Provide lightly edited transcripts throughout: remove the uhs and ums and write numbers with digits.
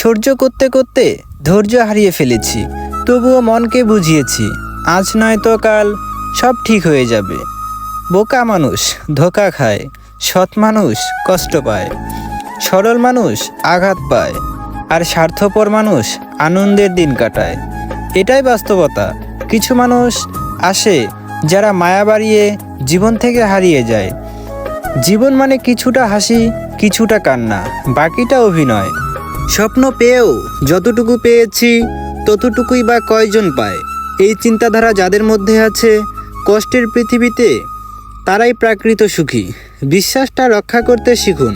সহ্য করতে করতে ধৈর্য হারিয়ে ফেলেছি, তবুও মনকে বুঝিয়েছি আজ নয়তো কাল সব ঠিক হয়ে যাবে। বোকা মানুষ ধোঁকা খায়, সৎ মানুষ কষ্ট পায়, সরল মানুষ আঘাত পায়, আর স্বার্থপর মানুষ আনন্দের দিন কাটায়। এটাই বাস্তবতা। কিছু মানুষ আসে যারা মায়া বাড়িয়ে জীবন থেকে হারিয়ে যায়। জীবন মানে কিছুটা হাসি, কিছুটা কান্না, বাকিটা অভিনয়। স্বপ্ন পেয়েও যতটুকু পেয়েছি ততটুকুই বা কয়জন পায়। এই চিন্তাধারা যাদের মধ্যে আছে কষ্টের পৃথিবীতে, তারাই প্রাকৃত সুখী। বিশ্বাসটা রক্ষা করতে শিখুন,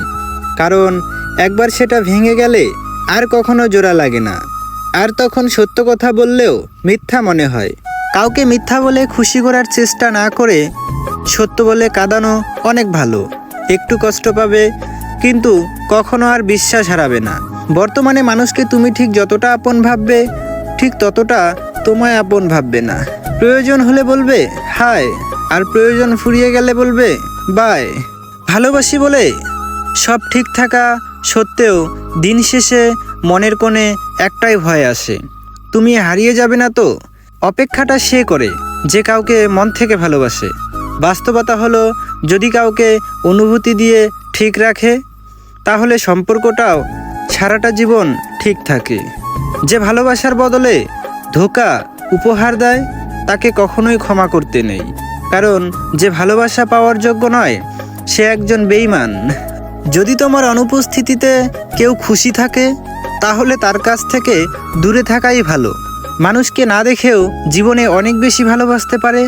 কারণ একবার সেটা ভেঙে গেলে আর কখনো জোড়া লাগে না। আর তখন সত্য কথা বললেও মিথ্যা মনে হয়। কাউকে মিথ্যা বলে খুশি করার চেষ্টা না করে সত্য বলে কাঁদানো অনেক ভালো। একটু কষ্ট পাবে, কিন্তু কখনো আর বিশ্বাস হারাবে না। বর্তমানে মানুষকে তুমি ঠিক যতটা আপন ভাববে, ঠিক ততটা তোমায় আপন ভাববে না। প্রয়োজন হলে বলবে হাই, আর প্রয়োজন ফুরিয়ে গেলে বলবে বাই। ভালোবাসি বলে সব ঠিক থাকা সত্ত্বেও দিন শেষে মনের কোণে একটাই ভয় আসে, তুমি হারিয়ে যাবে না তো। অপেক্ষাটা সে করে যে কাউকে মন থেকে ভালোবাসে। বাস্তবতা হলো, যদি কাউকে অনুভূতি দিয়ে ঠিক রাখে, তাহলে সম্পর্কটাও সারাটা জীবন ঠিক থাকে। যে ভালোবাসার বদলে ধোঁকা উপহার দেয়, তাকে কখনোই ক্ষমা করতে নেই। কারণ যে ভালোবাসা পাওয়ার যোগ্য নয়, সে একজন বেঈমান। যদি তোমার অনুপস্থিতিতে কেউ খুশি থাকে, তাহলে তার কাছ থেকে দূরে থাকাই ভালো। মানুষকে না দেখেও জীবনে অনেক বেশি ভালোবাসতে পারে।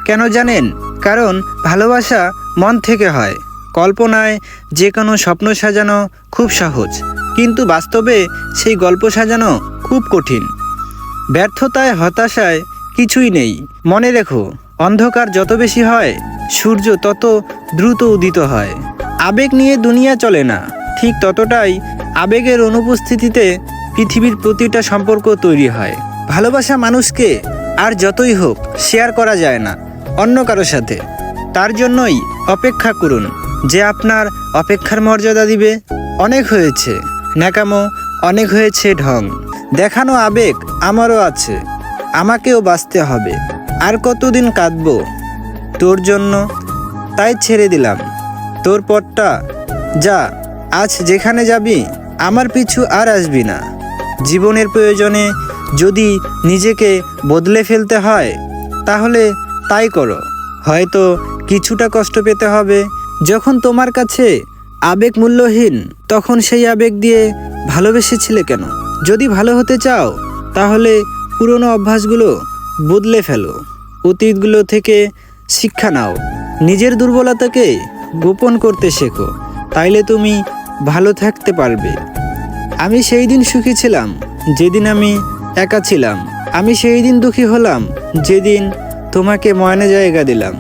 কেন জানেন? কারণ ভালোবাসা মন থেকে হয়। কল্পনায় যে কোনো স্বপ্ন সাজানো খুব সহজ, কিন্তু বাস্তবে সেই গল্প সাজানো খুব কঠিন। ব্যর্থতায় হতাশায় কিছুই নেই। মনে রেখো, অন্ধকার যত বেশি হয়, সূর্য তত দ্রুত উদিত হয়। আবেগ নিয়ে দুনিয়া চলে না, ঠিক ততটাই আবেগের অনুপস্থিতিতে পৃথিবীর প্রতিটা সম্পর্ক তৈরি হয়। ভালোবাসা মানুষকে আর যতই হোক শেয়ার করা যায় না অন্য কারো সাথে। তার জন্যই অপেক্ষা করুন, যে আপনার অপেক্ষার মর্যাদা দিবে। অনেক হয়েছে ন্যাকামো, অনেক হয়েছে ঢং। দেখানো আবেগ আমারও আছে, আমাকেও বাঁচতে হবে। আর কতদিন কাঁদবো তোর জন্য? তাই ছেড়ে দিলাম তোর পথটা, যা। আজ যেখানে যাবি আমার পিছু আর আসবি না। জীবনের প্রয়োজনে যদি নিজেকে বদলে ফেলতে হয়, তাহলে তাই করো। হয়তো কিছুটা কষ্ট পেতে হবে। যখন তোমার কাছে আবেগ মূল্যহীন, তখন সেই আবেগ দিয়ে ভালোবেসেছিলে কেন? যদি ভালো হতে চাও, তাহলে পুরনো অভ্যাসগুলো বদলে ফেলো, অতীতগুলো থেকে শিক্ষা নাও, নিজের দুর্বলতাকে গোপন করতে শেখো। তাইলে তুমি ভালো থাকতে পারবে। আমি সেই দিন সুখী ছিলাম যেদিন আমি একা ছিলাম। আমি সেই দিন দুঃখী হলাম যেদিন তোমাকে মনে জায়গা দিলাম।